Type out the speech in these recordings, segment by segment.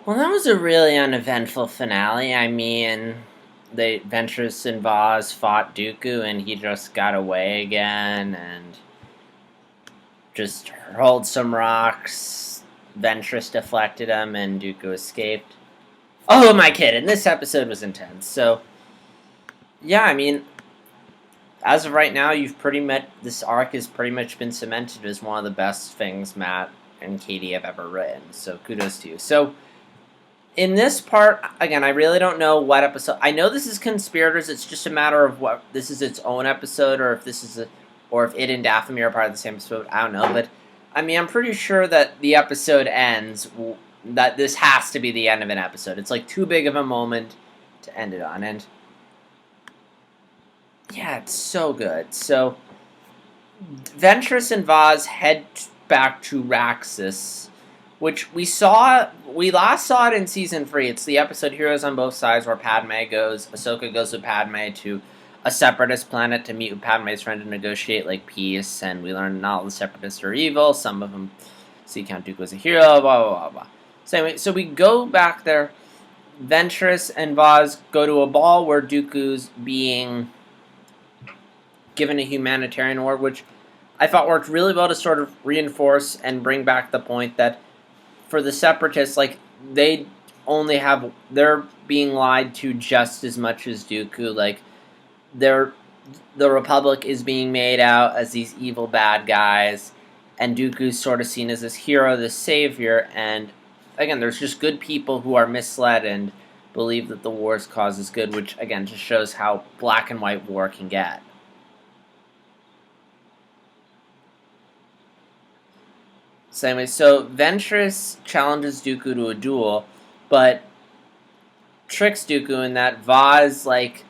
Well, that was a really uneventful finale. I mean, the Ventress and Vaz fought Dooku, and he just got away again, and just hurled some rocks. Ventress deflected him, and Dooku escaped. Oh, who am I kidding? This episode was intense. So, yeah, I mean, as of right now, this arc has pretty much been cemented as one of the best things Matt and Katie have ever written. So, kudos to you. So, in this part, again, I really don't know what episode. I know this is Conspirators. It's just a matter of what this is its own episode, or if this is or if it and Dathomir are part of the same episode. I don't know, but I mean, I'm pretty sure that the episode ends. That this has to be the end of an episode. It's like too big of a moment to end it on, and yeah, it's so good. So, Ventress and Vaz head back to Raxus, which we last saw it in season 3. It's the episode Heroes on Both Sides, where Ahsoka goes with Padme to a separatist planet to meet with Padme's friend to negotiate like peace, and we learn not all the separatists are evil. Some of them see Count Dooku as a hero. Blah blah blah blah. So anyway, so we go back there. Ventress and Vaz go to a ball where Dooku's being given a humanitarian award, which I thought worked really well to sort of reinforce and bring back the point that for the separatists, like, they're being lied to just as much as Dooku. Like, the Republic is being made out as these evil bad guys, and Dooku's sort of seen as this hero, this savior, and again, there's just good people who are misled and believe that the war's cause is good, which again just shows how black and white war can get. So anyway, so Ventress challenges Dooku to a duel, but tricks Dooku in that Vaz, like,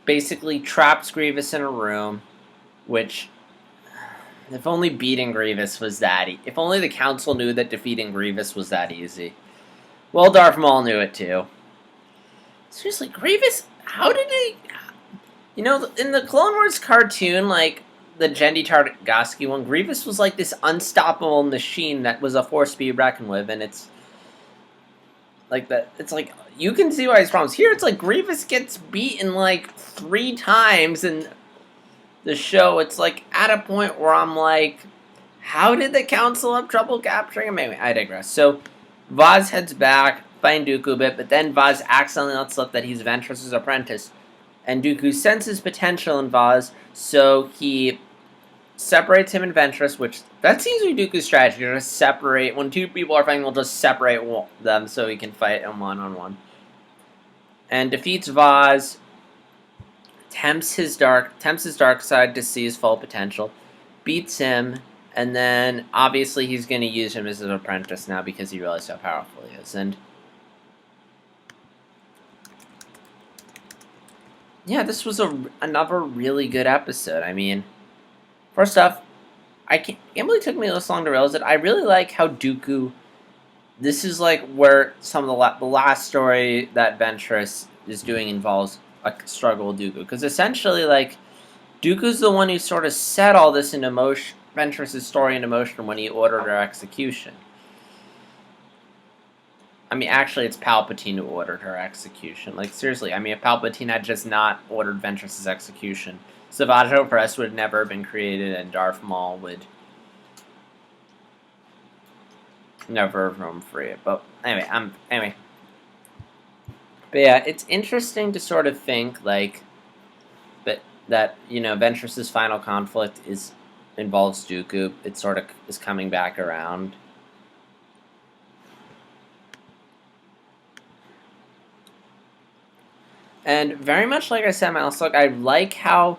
basically traps Grievous in a room, which, if only beating Grievous was that if only the Council knew that defeating Grievous was that easy. Well, Darth Maul knew it too. Seriously, Grievous, how did he... You know, in the Clone Wars cartoon, like, the Genndy Tartakovsky one, Grievous was like this unstoppable machine that was a force to be reckoned with, and it's like that. It's like, you can see why his problems. Here, it's like Grievous gets beaten like 3 times in the show. It's like at a point where I'm like, how did the Council have trouble capturing him? Anyway, I digress. So Vaz heads back, find Dooku a bit, but then Vaz accidentally lets slip that he's Ventress's apprentice. And Dooku senses potential in Vaz, so he separates him and Ventress, which that seems to be Dooku's strategy, to just separate. When 2 people are fighting, we'll just separate them so he can fight them one-on-one. And defeats Vaz, tempts his dark side to see his full potential, beats him, and then obviously he's going to use him as his apprentice now because he realized how powerful he is. And yeah, this was another really good episode. I mean, first off, I can't believe it took me this long to realize it. I really like how Dooku... This is like where some of the last story that Ventress is doing involves a struggle with Dooku. Because essentially, like, Dooku's the one who sort of set all this into motion, Ventress' story into motion when he ordered her execution. I mean, actually, it's Palpatine who ordered her execution. Like, seriously, I mean, if Palpatine had just not ordered Ventress' execution, Savage Opress would never have been created, and Darth Maul would never have roamed free. But anyway. But yeah, it's interesting to sort of think, like, that, you know, Ventress' final conflict involves Dooku. It sort of is coming back around. And very much like I said in my last look, I like how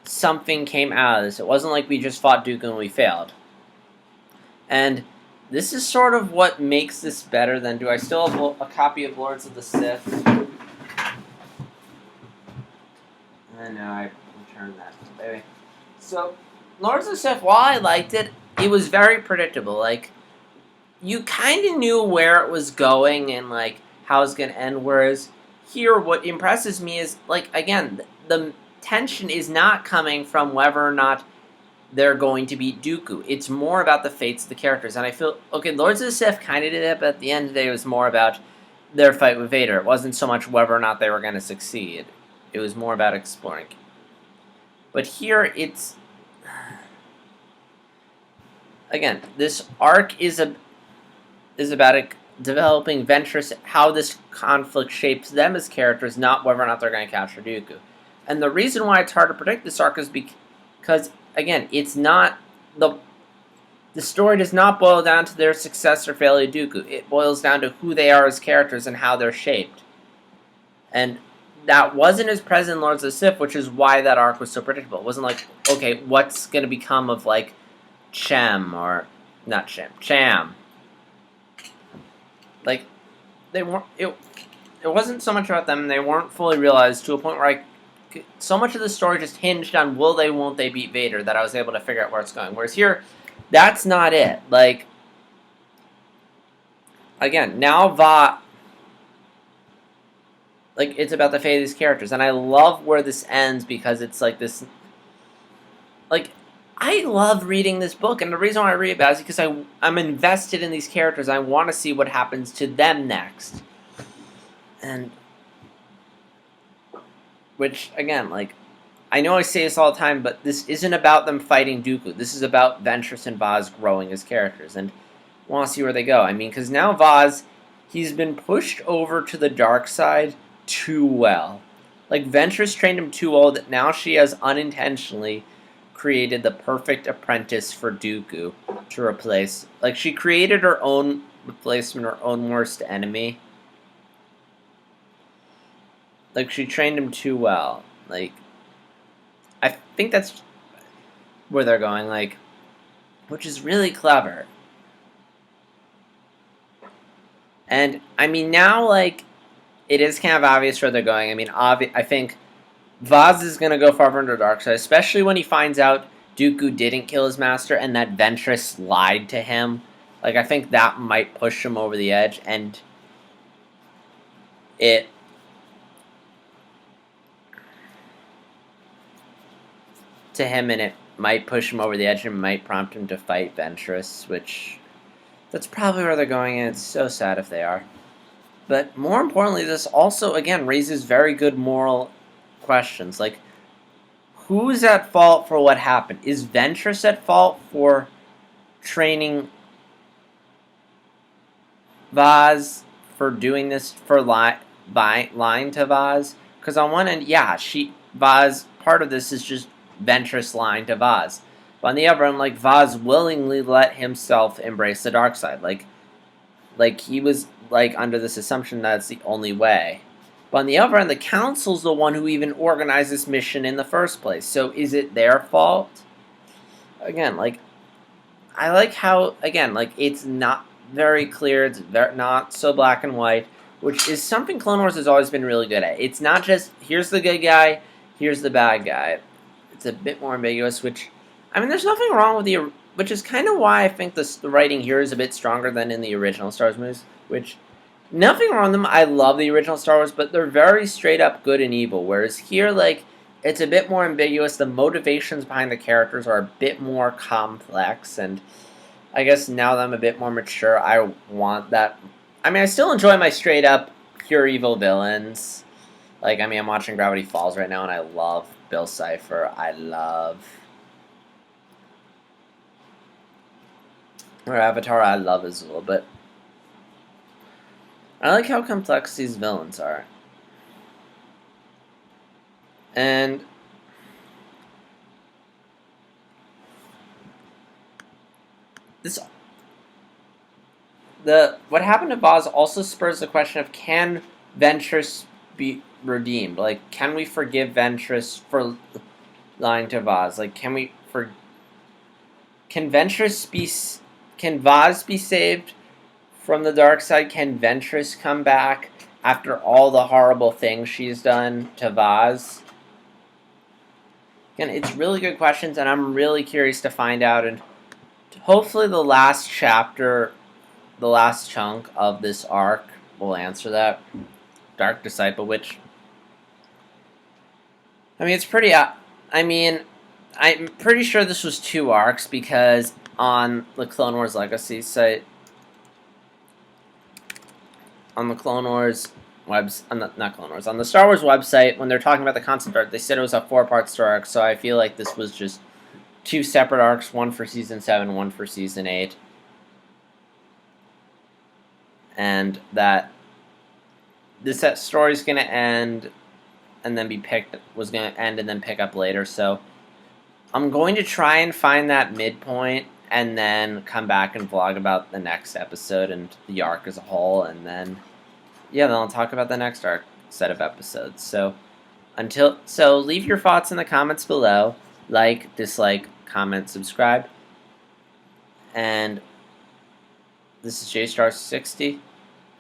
something came out of this. It wasn't like we just fought Dooku and we failed. And this is sort of what makes this better than... Do I still have a copy of Lords of the Sith? I know, I returned that. Anyway. So, Lords of the Sith, while I liked it, it was very predictable. Like, you kind of knew where it was going and, like, how it was going to end, whereas... Here, what impresses me is, like, again, the tension is not coming from whether or not they're going to beat Dooku. It's more about the fates of the characters. And I feel, okay, Lords of the Sith kind of did it, but at the end of the day, it was more about their fight with Vader. It wasn't so much whether or not they were going to succeed. It was more about exploring. But here, it's... Again, this arc is about developing Ventress, how this conflict shapes them as characters, not whether or not they're going to capture Dooku. And the reason why it's hard to predict this arc is because, again, it's not... The story does not boil down to their success or failure of Dooku. It boils down to who they are as characters and how they're shaped. And that wasn't as present in Lords of the Sith, which is why that arc was so predictable. It wasn't like, okay, what's going to become of, like, Cham. Like, they weren't... It wasn't so much about them. They weren't fully realized to a point where so much of the story just hinged on will they, won't they beat Vader that I was able to figure out where it's going. Whereas here... That's not it. Like, again, now like, it's about the fate of these characters. And I love where this ends because it's like this... Like, I love reading this book. And the reason why I read it is because I'm invested in these characters. I want to see what happens to them next. And... Which, again, like... I know I say this all the time, but this isn't about them fighting Dooku. This is about Ventress and Vaz growing as characters, and I want to see where they go. I mean, because now Vaz, he's been pushed over to the dark side too well. Like, Ventress trained him too well that now she has unintentionally created the perfect apprentice for Dooku to replace. Like, she created her own replacement, her own worst enemy. Like, she trained him too well. Like... I think that's where they're going, like, which is really clever. And, I mean, now, like, it is kind of obvious where they're going. I mean, I think Vaz is going to go farther into the dark side, especially when he finds out Dooku didn't kill his master and that Ventress lied to him. Like, I think that might push him over the edge, and it... to him, and it might push him over the edge and might prompt him to fight Ventress, which that's probably where they're going, and it's so sad if they are. But more importantly, this also, again, raises very good moral questions. Like, who's at fault for what happened? Is Ventress at fault for training Vaz, for doing this, for lying to Vaz? Because on one end, yeah, Vaz, part of this is just Ventress lying to Vaz. But on the other end, like, Vaz willingly let himself embrace the dark side. Like he was, like, under this assumption that it's the only way. But on the other end, the Council's the one who even organized this mission in the first place. So is it their fault? Again, like, I like how, again, like, it's not very clear. It's not so black and white, which is something Clone Wars has always been really good at. It's not just, here's the good guy, here's the bad guy. It's a bit more ambiguous, which, I mean, there's nothing wrong with which is kind of why I think the writing here is a bit stronger than in the original Star Wars movies, which, nothing wrong with them. I love the original Star Wars, but they're very straight up good and evil, whereas here, like, it's a bit more ambiguous. The motivations behind the characters are a bit more complex, and I guess now that I'm a bit more mature, I want that. I mean, I still enjoy my straight up pure evil villains. Like, I mean, I'm watching Gravity Falls right now, and I love Bill Cipher. Or Avatar, I love as well, but I like how complex these villains are. And what happened to Vaz also spurs the question of, can Ventress be redeemed? Like, can we forgive Ventress for lying to Vaz? Like, can Vaz be saved from the dark side? Can Ventress come back after all the horrible things she's done to Vaz? Again, it's really good questions, and I'm really curious to find out, and hopefully the last chapter, the last chunk of this arc will answer that. Dark Disciple, which, I mean, it's pretty, I mean, I'm pretty sure this was 2 arcs because on the Clone Wars Legacy site, on the Clone Wars not Clone Wars, on the Star Wars website, when they're talking about the concept art, they said it was a 4-part story arc. So I feel like this was just 2 separate arcs, one for season 7, one for season 8, and that this story's gonna end and then was gonna end and then pick up later. So I'm going to try and find that midpoint and then come back and vlog about the next episode and the arc as a whole, and then then I'll talk about the next arc set of episodes. So leave your thoughts in the comments below. Like, dislike, comment, subscribe. And this is JStar60.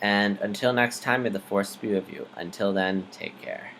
And until next time, may the Force be with you. Until then, take care.